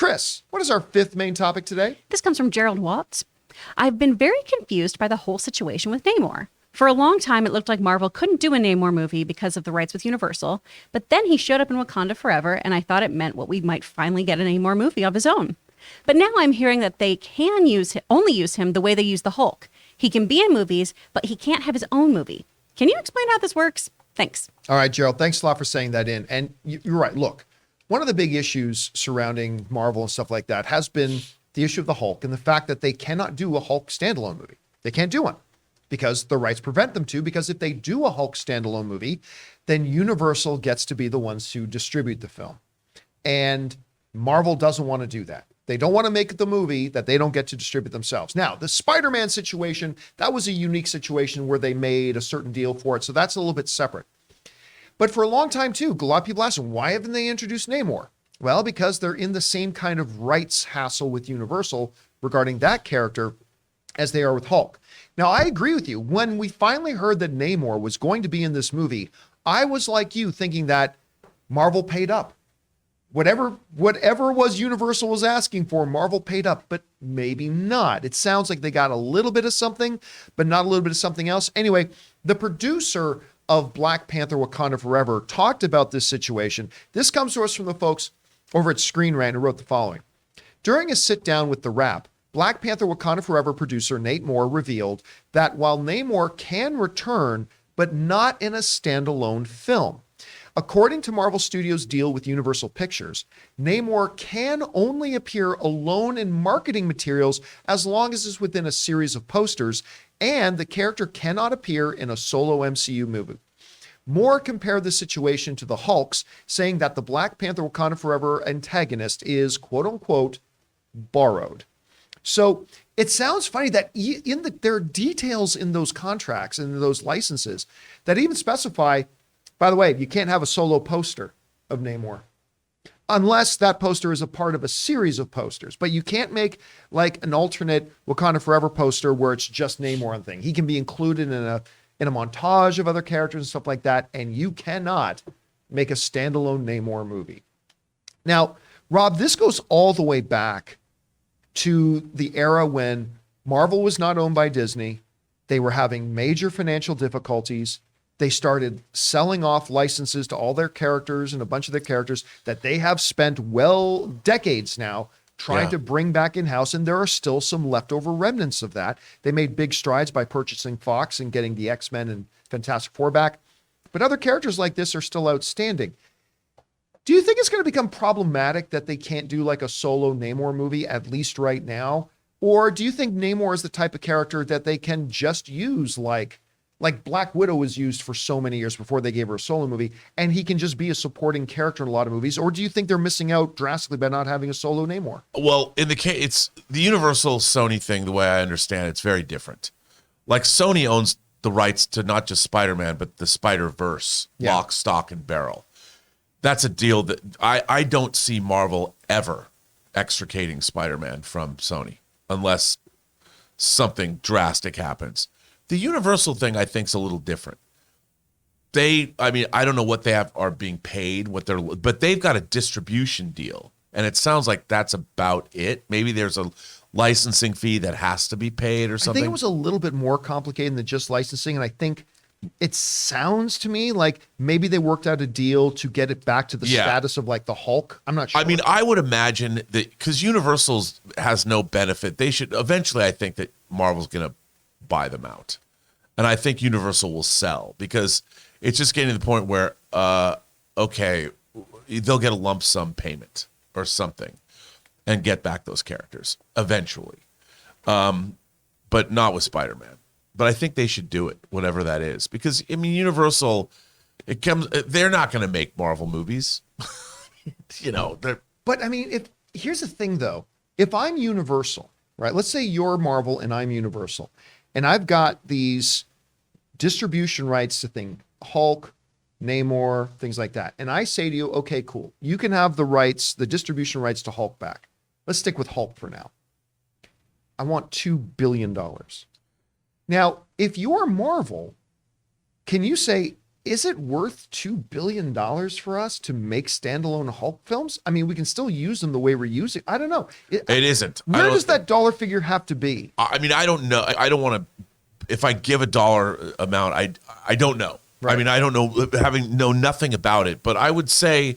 Chris, what is our fifth main topic today? This comes from Gerlad Watts. I've been very confused by the whole situation with Namor. For a long time, it looked like Marvel couldn't do a Namor movie because of the rights with Universal, but then he showed up in Wakanda Forever, and I thought it meant we might finally get a Namor movie of his own. But now I'm hearing that they can only use him the way they use the Hulk. He can be in movies, but he can't have his own movie. Can you explain how this works? Thanks. All right, Gerald, thanks a lot for saying that in. And you're right. Look, one of the big issues surrounding Marvel and stuff like that has been the issue of the Hulk and the fact that they cannot do a Hulk standalone movie. They can't do one because the rights prevent them to, because if they do a Hulk standalone movie, then Universal gets to be the ones to distribute the film. And Marvel doesn't want to do that. They don't want to make the movie that they don't get to distribute themselves. Now, the Spider-Man situation, that was a unique situation where they made a certain deal for it. So that's a little bit separate. But for a long time, too, a lot of people ask, why haven't they introduced Namor? Well, because they're in the same kind of rights hassle with Universal regarding that character as they are with Hulk. Now, I agree with you. When we finally heard that Namor was going to be in this movie, I was like you, thinking that Marvel paid up. Whatever was Universal was asking for, Marvel paid up, but maybe not. It sounds like they got a little bit of something, but not a little bit of something else. Anyway, the producer of Black Panther Wakanda Forever talked about this situation. This comes to us from the folks over at Screen Rant who wrote the following. During a sit down with The Wrap, Black Panther Wakanda Forever producer Nate Moore revealed that while Namor can return, but not in a standalone film. According to Marvel Studios' deal with Universal Pictures, Namor can only appear alone in marketing materials as long as it's within a series of posters, and the character cannot appear in a solo MCU movie. Moore compared the situation to the Hulk's, saying that the Black Panther Wakanda Forever antagonist is, quote unquote, borrowed. So it sounds funny that there are details in those contracts and those licenses that even specify, by the way, you can't have a solo poster of Namor unless that poster is a part of a series of posters. But you can't make like an alternate Wakanda Forever poster where it's just Namor on thing. He can be included in a montage of other characters and stuff like that, and you cannot make a standalone Namor movie. Now, Rob, this goes all the way back to the era when Marvel was not owned by Disney. They were having major financial difficulties. They started selling off licenses to all their characters and a bunch of their characters that they have spent decades now trying to bring back in-house, and there are still some leftover remnants of that. They made big strides by purchasing Fox and getting the X-Men and Fantastic Four back, but other characters like this are still outstanding. Do you think it's going to become problematic that they can't do like a solo Namor movie, at least right now? Or do you think Namor is the type of character that they can just use like Black Widow was used for so many years before they gave her a solo movie, and he can just be a supporting character in a lot of movies? Or do you think they're missing out drastically by not having a solo Namor? Well, in the case, it's the Universal Sony thing, the way I understand it's very different. Like Sony owns the rights to not just Spider-Man, but the Spider-Verse, lock, stock, and barrel. That's a deal that I don't see Marvel ever extricating Spider-Man from Sony unless something drastic happens. The Universal thing, I think, is a little different. I don't know what they are being paid, but they've got a distribution deal, and it sounds like that's about it. Maybe there's a licensing fee that has to be paid or something. I think it was a little bit more complicated than just licensing, and I think it sounds to me like maybe they worked out a deal to get it back to the status of like the Hulk. I'm not sure. I mean, I would imagine that because Universal has no benefit, they should eventually, I think that Marvel's going to buy them out. And I think Universal will sell because it's just getting to the point where, okay, they'll get a lump sum payment or something and get back those characters eventually. But not with Spider-Man. But I think they should do it, whatever that is. Because, I mean, Universal, they're not going to make Marvel movies. But I mean, here's the thing though, if I'm Universal, right? Let's say you're Marvel and I'm Universal, and I've got these distribution rights to Hulk, Namor, things like that. And I say to you, okay, cool. You can have the distribution rights to Hulk back. Let's stick with Hulk for now. I want $2 billion. Now, if you're Marvel, can you say, is it worth $2 billion for us to make standalone Hulk films? I mean, we can still use them the way we're using. I don't know. It isn't. Where does that dollar figure have to be? I mean, I don't know. I don't want to. If I give a dollar amount, I don't know. Right. I mean, I don't know, having know nothing about it. But I would say,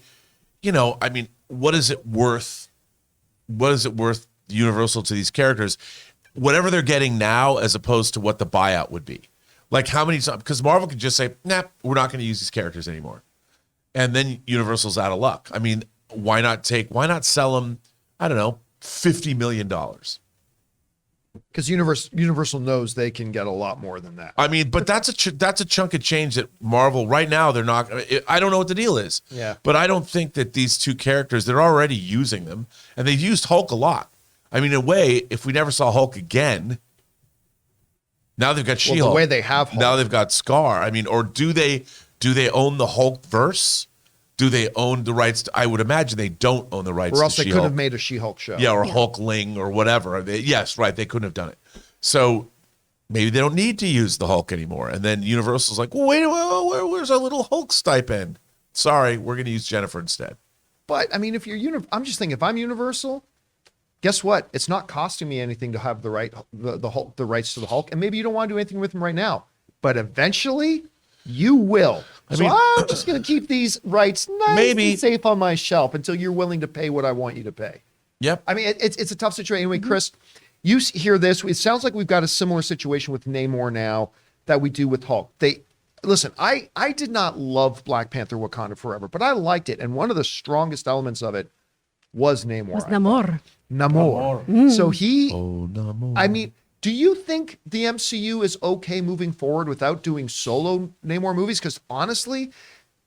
I mean, what is it worth? What is it worth Universal to these characters? Whatever they're getting now, as opposed to what the buyout would be. Like how many times? Because Marvel could just say, "Nah, we're not going to use these characters anymore," and then Universal's out of luck. I mean, why not sell them? I don't know, $50 million. Because Universal knows they can get a lot more than that. I mean, but that's a chunk of change that Marvel right now they're not. I don't know what the deal is. Yeah. But I don't think that these two characters, they're already using them, and they've used Hulk a lot. I mean, in a way, if we never saw Hulk again, now they've got She-Hulk. Well, the way they have Hulk. Now they've got Scar. I mean, or do they own the Hulk verse? Do they own the rights? I would imagine they don't own the rights. Or else to they She-Hulk. could have made a She-Hulk show. Yeah, or Hulkling or whatever. Yes, right. They couldn't have done it. So maybe they don't need to use the Hulk anymore. And then Universal's like, well, wait, where's our little Hulk stipend? Sorry, we're going to use Jennifer instead. But I mean, if you're I'm just thinking, if I'm Universal, guess what? It's not costing me anything to have the rights to the Hulk, and maybe you don't want to do anything with him right now, but eventually you will. So I'm just going to keep these rights nice and safe on my shelf until you're willing to pay what I want you to pay. Yep. I mean, it's a tough situation. Anyway, Chris, you hear this. It sounds like we've got a similar situation with Namor now that we do with Hulk. Listen, I did not love Black Panther Wakanda Forever, but I liked it. And one of the strongest elements of it was Namor. Namor. Namor. So Namor. I mean, do you think the MCU is okay moving forward without doing solo Namor movies? Because honestly,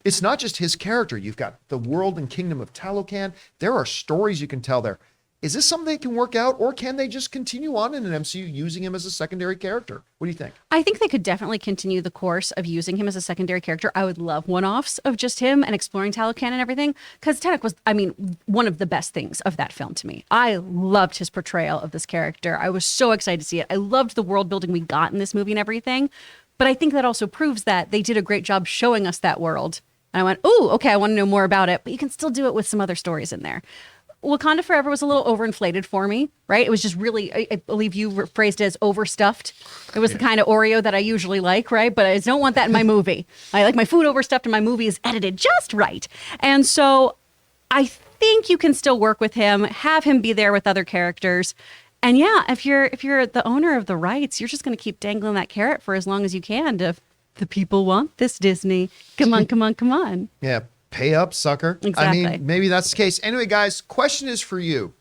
it's not just his character. You've got the world and kingdom of Talocan. There are stories you can tell there. Is this something they can work out, or can they just continue on in an MCU using him as a secondary character? What do you think? I think they could definitely continue the course of using him as a secondary character. I would love one-offs of just him and exploring Talocan and everything, because Tennant was, I mean, one of the best things of that film to me. I loved his portrayal of this character. I was so excited to see it. I loved the world building we got in this movie and everything, but I think that also proves that they did a great job showing us that world. And I went, oh, okay, I want to know more about it, but you can still do it with some other stories in there. Wakanda Forever was a little overinflated for me, right? It was just really, I believe you phrased it as overstuffed. It was the kind of Oreo that I usually like, right? But I just don't want that in my movie. I like my food overstuffed and my movie is edited just right. And so I think you can still work with him, have him be there with other characters. And yeah, if you're the owner of the rights, you're just going to keep dangling that carrot for as long as you can to, the people want this, Disney. Come on, come on, come on. Yeah. Pay up, sucker. Exactly. I mean, maybe that's the case. Anyway, guys, question is for you.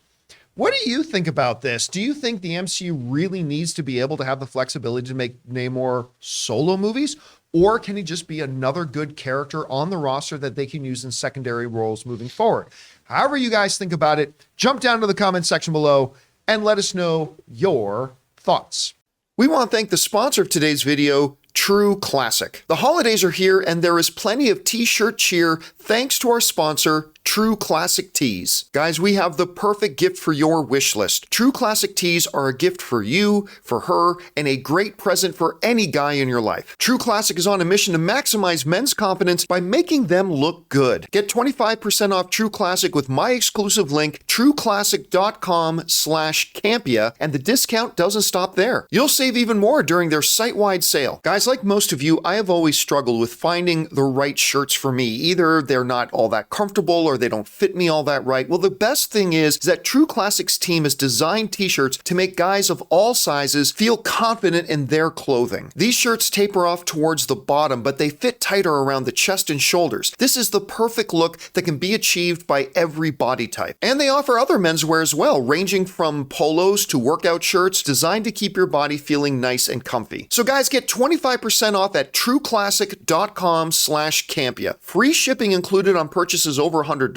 What do you think about this? Do you think the MCU really needs to be able to have the flexibility to make Namor solo movies? Or can he just be another good character on the roster that they can use in secondary roles moving forward? However you guys think about it, jump down to the comment section below and let us know your thoughts. We want to thank the sponsor of today's video, True Classic. The holidays are here and there is plenty of t-shirt cheer thanks to our sponsor, True Classic Tees. Guys, we have the perfect gift for your wish list. True Classic Tees are a gift for you, for her, and a great present for any guy in your life. True Classic is on a mission to maximize men's confidence by making them look good. Get 25% off True Classic with my exclusive link, trueclassic.com/Campea, and the discount doesn't stop there. You'll save even more during their site-wide sale. Guys, like most of you, I have always struggled with finding the right shirts for me. Either they're not all that comfortable or they don't fit me all that right. Well, the best thing is that True Classic's team has designed t-shirts to make guys of all sizes feel confident in their clothing. These shirts taper off towards the bottom, but they fit tighter around the chest and shoulders. This is the perfect look that can be achieved by every body type. And they offer other menswear as well, ranging from polos to workout shirts designed to keep your body feeling nice and comfy. So guys, get 25% off at trueclassic.com/Campea. Free shipping included on purchases over $100.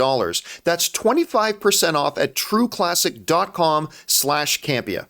That's 25% off at trueclassic.com/Campea.